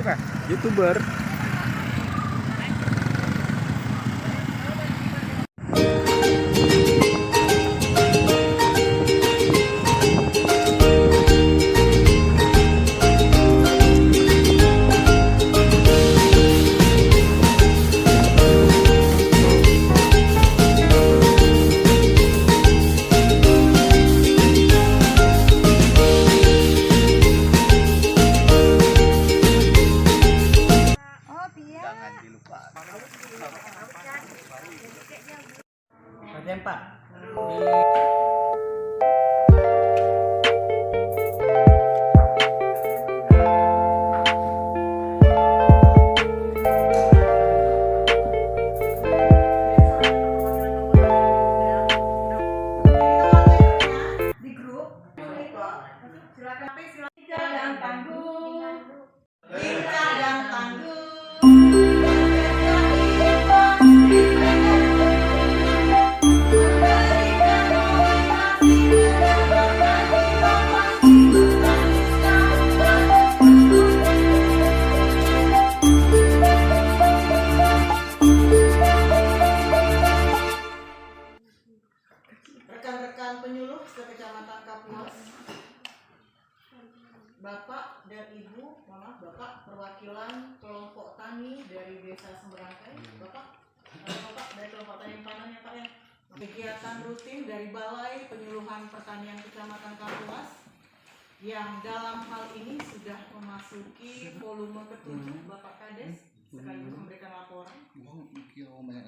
Siapa? YouTuber. Bagian Pak. Di grup silakan dan tangguh lincah dan tangguh rekan-rekan penyuluh sekecamatan Kapuas, Bapak dan Ibu, Bapak perwakilan kelompok tani dari Desa Semberangkai, Bapak dari kelompok tani pandan ya Pak ya. Kegiatan rutin dari Balai Penyuluhan Pertanian Kecamatan Kapuas yang dalam hal ini sudah memasuki volume ke-7 Bapak Kades sekaligus memberikan laporan.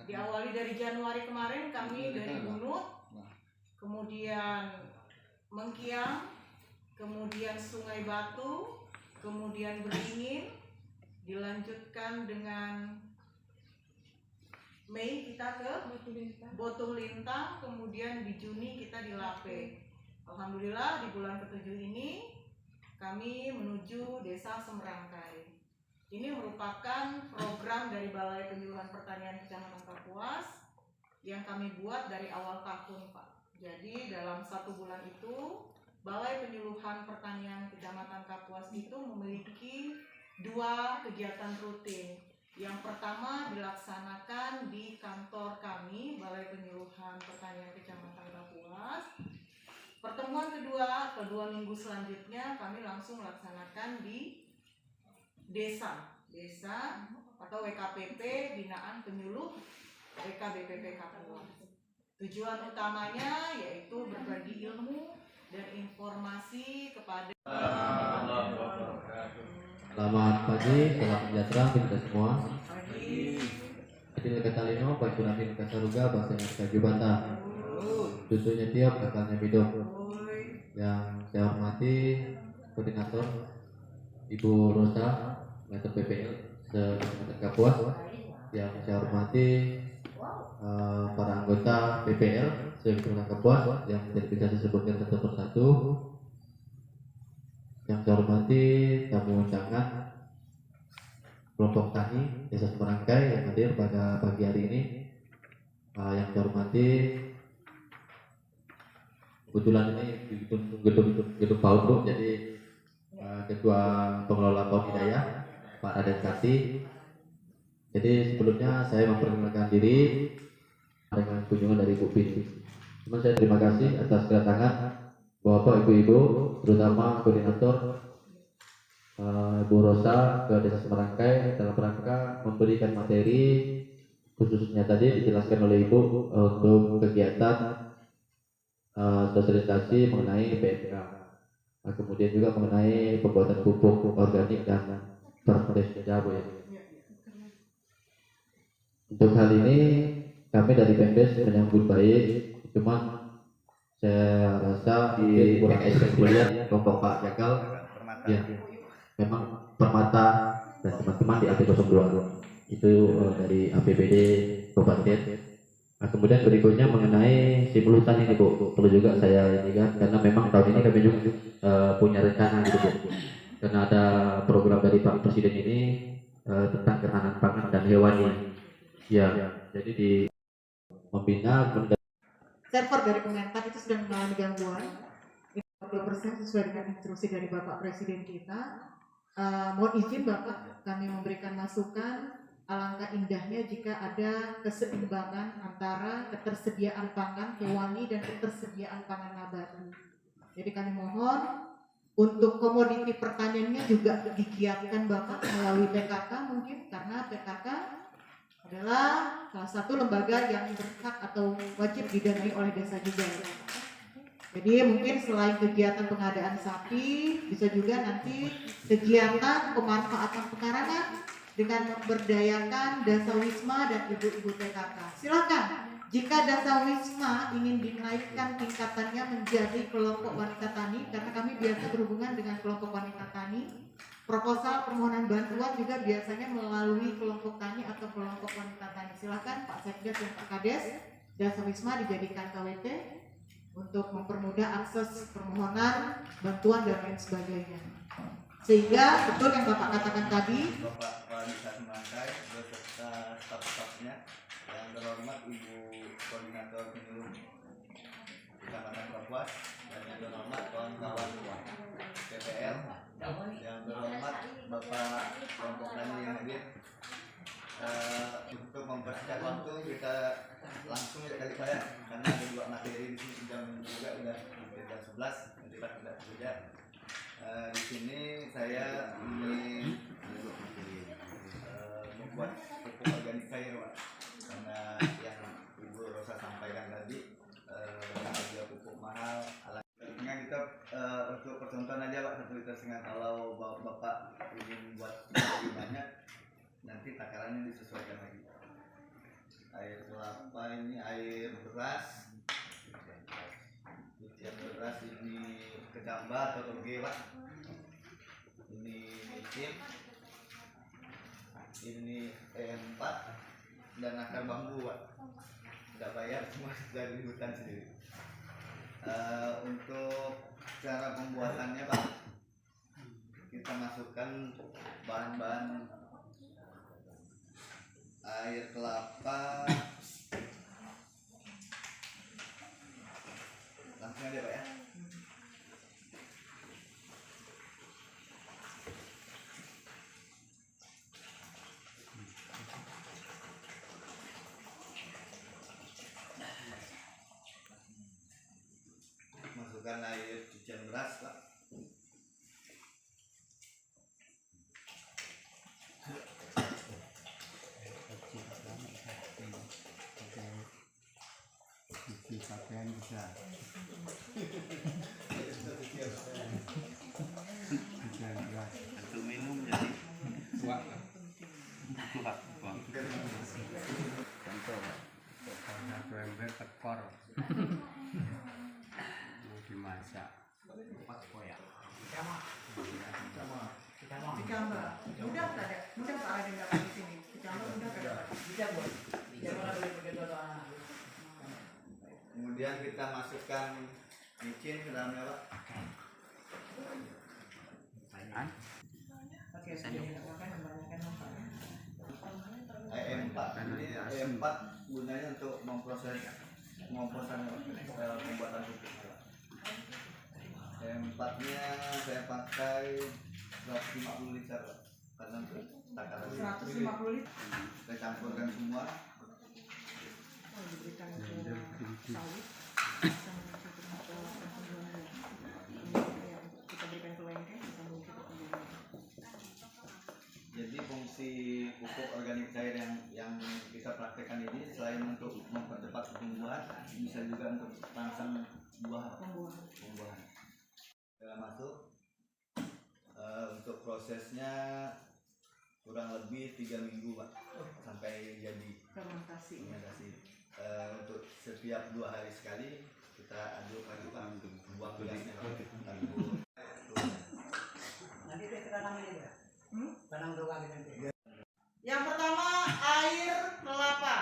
Diawali dari Januari kemarin kami dari Bunut, kemudian Mengkiang, kemudian Sungai Batu, kemudian Beringin, dilanjutkan dengan Mei kita ke Botuh Lintang, kemudian di Juni kita di Lape. Alhamdulillah di bulan ke-7 ini kami menuju Desa Semberangkai. Ini merupakan program dari Balai Penyuluhan Pertanian Kecamatan Kapuas yang kami buat dari awal tahun Pak. Jadi dalam 1 bulan itu Balai Penyuluhan Pertanian Kecamatan Kapuas itu memiliki 2 kegiatan rutin. Yang pertama dilaksanakan di kantor kami Balai Penyuluhan Pertanian Kecamatan Kapuas. Pertemuan kedua minggu selanjutnya kami langsung melaksanakan di desa atau WKPP binaan penyuluh WKBPP Kapuas. Tujuan utamanya yaitu berbagi ilmu dan informasi kepada. Selamat pagi, salam sejahtera kita semua. Adil Katalino, Pak Juramin Kasaruga, Bahasa Indonesia Jubanta. Susunya tiap, akalnya hidup. Yang saya hormati Koordinator Ibu Rosa, Metode PPL se-Kecamatan Kapuas. Yang saya hormati para anggota PPL se-Kecamatan Kapuas yang tidak bisa disebutkan satu persatu. Yang saya hormati tamu undangan kelompok tani Desa Semberangkai yang hadir pada pagi hari ini. Yang saya hormati, kebetulan ini gedung PAUD Bu, jadi Ketua Pengelola PAUD Hidayah Pak Raden Kati. Jadi sebelumnya saya memperkenalkan diri dengan kunjungan dari Bu Pinti. Cuma saya terima kasih atas kedatangan Bapak Ibu-Ibu, terutama koordinator Bu Rosa ke Desa Semberangkai dalam rangka memberikan materi, khususnya tadi dijelaskan oleh Ibu untuk kegiatan sosialisasi mengenai PMK, kemudian juga mengenai pembuatan pupuk organik dan fermentasi jabu ya. Untuk hal ini kami dari Pemdes menyambut baik, cuman saya rasa di kurang kuliah kelompok Pak Jakal ya, memang Permata dan teman-teman di AP02 itu dari APBD Kabupaten. Nah, kemudian berikutnya mengenai simultan ini Bu, perlu juga saya ini kan, karena memang tahun ini kami juga punya rencana gitu Bu, karena ada program dari Pak Presiden ini tentang ketahanan pangan dan hewani ya, jadi di membina Server dari Kementan itu sudah mengalami gangguan. 20% sesuai dengan instruksi dari Bapak Presiden kita. Mohon izin Bapak, kami memberikan masukan. Alangkah indahnya jika ada keseimbangan antara ketersediaan pangan hewani dan ketersediaan pangan nabati. Jadi kami mohon untuk komoditi pertaniannya juga digiatkan Bapak melalui PKK mungkin, karena PKK adalah salah satu lembaga yang berhak atau wajib didanai oleh desa juga. Jadi mungkin selain kegiatan pengadaan sapi, bisa juga nanti kegiatan pemanfaatan pekarangan dengan memberdayakan Dasawisma dan ibu-ibu PKK. Silakan, jika Dasawisma ingin dinaikkan tingkatannya menjadi kelompok wanita tani, karena kami biasa berhubungan dengan kelompok wanita tani, proposal permohonan bantuan juga biasanya melalui kelompok tani atau kelompok wanita tani. Silakan Pak Sekdes dan Pak Kades, Dasawisma dijadikan KWT untuk mempermudah akses permohonan bantuan dan lain sebagainya. Sehingga betul yang Bapak katakan tadi, Bapak Wanita Semangkai beserta staf-stafnya, yang terhormat Ibu Koordinator Penyuluh Kecamatan Kapuas, dan yang terhormat kawan-kawan PPL, yang terhormat Bapak kelompok tani yang hadir. Untuk mempersiapkan waktu kita langsung ya kali saya, karena ada dua materi di sini jam juga udah jam 11 nanti pas tidak bekerja. Di sini saya ingin membuat pupuk organik cair, Pak, karena yang Ibu Rosa sampaikan tadi harga pupuk mahal. Alatnya kita untuk percontohan aja Pak, 1,5 liter. Kalau Bapak ingin buat lebih banyak, nanti takarannya disesuaikan lagi. Air kelapa ini air beras, cucian beras ini kecambah atau toge Pak, ini micin, ini E4 dan akar bambu Pak, tidak bayar, semua dari hutan sendiri. Untuk cara pembuatannya Pak, kita masukkan bahan-bahan air kelapa, langsung aja Pak ya. Masukkan air cucian beras Pak. Pakaian bisa. Untuk minum jadi Wah, contoh satu ember tekor. Mau dimasak. Dicambah. Mudah tak ada? Mudah Pak ada dapat di sini. Dicambah mudah tak ada? kemudian kita masukkan micin ke dalamnya Pak. Oke, sudah dilakukan membanyakan manfaatnya. E4 ini E4 gunanya untuk memproses pembuatan pupuk. E4 nya saya pakai 150 liter Pak, karena untuk takaran 150 liter. saya campurkan semua. Diberikan ke sawit sama kita berikan ke lengkeng bisa mengikuti pertumbuhan. Jadi fungsi pupuk organik cair yang kita praktekkan ini selain untuk mempercepat pertumbuhan, bisa juga untuk rangsang pembuahan. Setelah masuk, untuk prosesnya kurang lebih 3 minggu Pak, sampai jadi Fermentasi. Untuk setiap 2 hari sekali kita aduk lagi Pak, buang gasnya Pak. Nanti kita tanam ini ya. Tanam dua kali nanti. Yang pertama air kelapa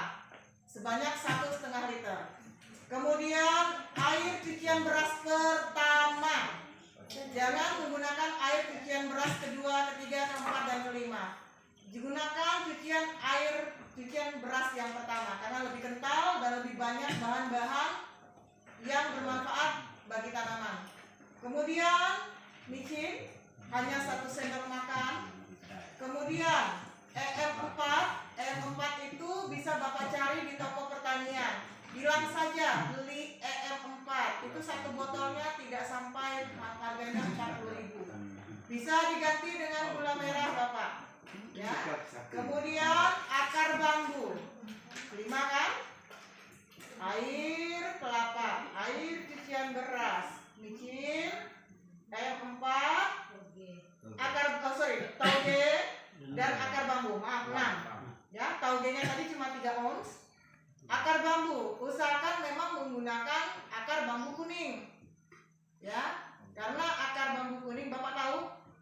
sebanyak 1,5 liter. Kemudian air cucian beras pertama. Jangan menggunakan air cucian beras kedua, ketiga, keempat, dan kelima. Digunakan cucian beras yang pertama karena lebih kental dan lebih banyak bahan-bahan yang bermanfaat bagi tanaman. Kemudian micin hanya 1 sendok makan. Kemudian EM4 itu bisa Bapak cari di toko pertanian. Bilang saja beli EM4, itu 1 botolnya tidak sampai harganya 40.000. Bisa diganti dengan gula merah Bapak. Ya. Kemudian akar bambu 5 kan? Air kelapa, air cucian beras, micin, EM4, tauge dan akar bambu. Maaf, 6. Ya, taugenya tadi cuma 3 ons. Akar bambu, usahakan memang menggunakan akar bambu kuning. Ya, karena akar bambu kuning Bapak tahu,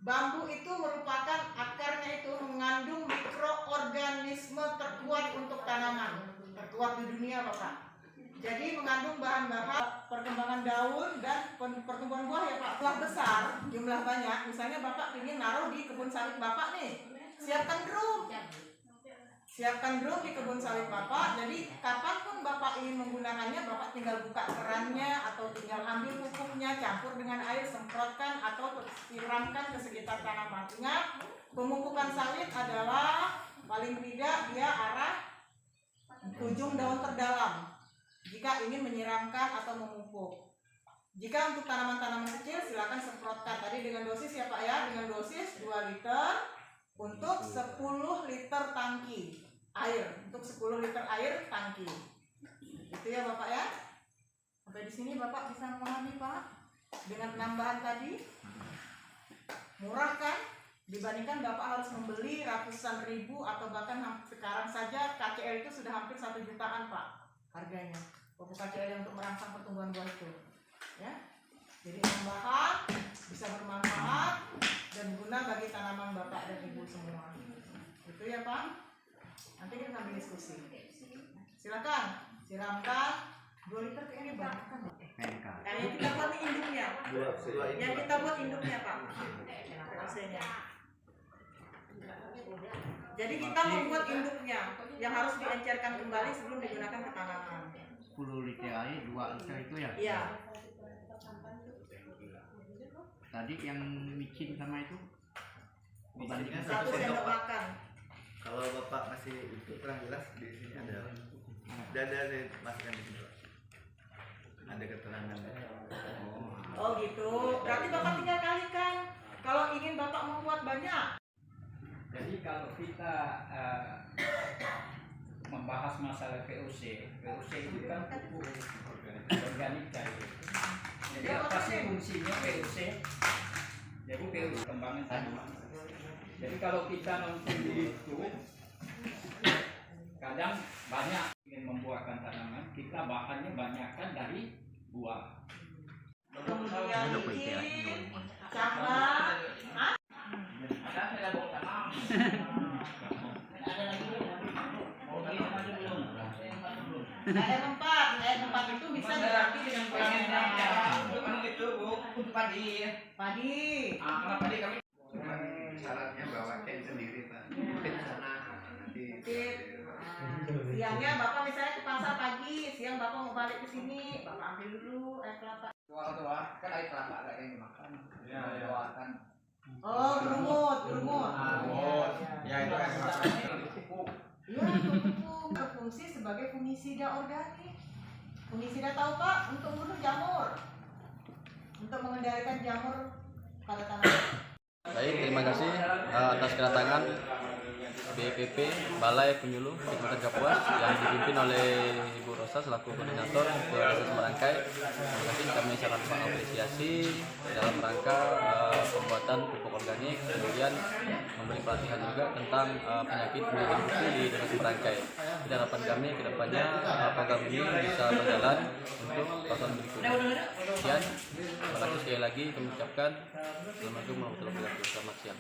bambu itu merupakan akarnya itu mengandung mikroorganisme terkuat untuk tanaman, terkuat di dunia Bapak. Jadi mengandung bahan-bahan perkembangan daun dan pertumbuhan buah ya Pak. Buah besar, jumlah banyak. Misalnya Bapak ingin naruh di kebun sawit Bapak nih, siapkan drum. Siapkan drum di kebun sawit Bapak. Jadi kapanpun Bapak ingin menggunakannya, Bapak tinggal buka kerannya atau tinggal ambil pupuknya, campur dengan air, semprotkan atau siramkan ke sekitar tanaman. Ingat, pemupukan sawit adalah paling tidak dia arah ujung daun terdalam jika ingin menyiramkan atau memupuk. Jika untuk tanaman-tanaman kecil silakan semprotkan tadi dengan dosis ya Pak ya, dengan dosis 2 liter untuk 10 liter tangki air, untuk 10 liter air tangki. Itu ya Bapak ya. Sampai di sini Bapak bisa memahami Pak. Dengan penambahan tadi murah kan? Dibandingkan Bapak harus membeli ratusan ribu atau bahkan sekarang saja KCL itu sudah hampir 1 jutaan Pak harganya. Pupuk KCL yang untuk merangsang pertumbuhan buah itu. Ya. Jadi tambahan bisa bermanfaat dan guna bagi tanaman Bapak dan Ibu semua. Itu ya Pak. Nanti kita sambil diskusi. Silakan siramkan 2 liter kayaknya banyak kan Pak? Yang kita buat induknya. Yang kita buat induknya Pak. Hasilnya. Jadi kita membuat induknya yang harus diencerkan kembali sebelum digunakan ke tanaman. 10 liter air, 2 liter itu ya? Iya. Tadi yang micin sama itu Micinnya 1 sendok makan. Kalau Bapak masih itu kurang jelas di sini ada masukkan di sini Pak. Ada keterangan. Oh gitu. Berarti Bapak tinggal kalikan. Kalau ingin Bapak membuat banyak. Jadi kalau kita membahas masalah VOC itu kan pupuk organik cair. Jadi apa sih fungsinya VOC? Jadi VOC kembangan tanaman. Jadi kalau kita nonton di YouTube, kadang banyak ingin membuahkan tanaman, kita bahannya banyakkan dari buah. Kemudian micin, cakra, Ada saya bawa tanam. ada lagi. EM4 itu bisa diganti dengan gula merah. itu Bu, untuk padi. Padi. Kalau padi kami Syaratnya bawa ken sendiri Pak. Ke sana nanti. Siangnya Bapak misalnya ke pasar pagi, siang Bapak mau balik ke sini, Bapak ambil dulu air kelapa. doa kan air kelapa ada yang dimakan. Ya, ya. Doakan. Oh, berumut. Ya itu kan kelapa. Iya, pupuk berfungsi sebagai fungisida organik. Fungisida tahu Pak, untuk membunuh jamur, untuk mengendalikan jamur pada tanaman. Baik, terima kasih atas kedatangan BPP Balai Penyuluh Kecamatan Kapuas yang dipimpin oleh Ibu Rosa selaku koordinator ke Desa Semerangkai. Terima kasih, kami sangat mengapresiasi dalam rangka pembuatan pupuk organik, kemudian memberi pelatihan juga tentang penyakit kupu di Desa Semerangkai. Jadi harapan kami ke depannya program ini bisa berjalan untuk tahun berikutnya. Sekian, terima kasih sekali lagi kami ucapkan Assalamualaikum warahmatullahi wabarakatuh. Selamat siang.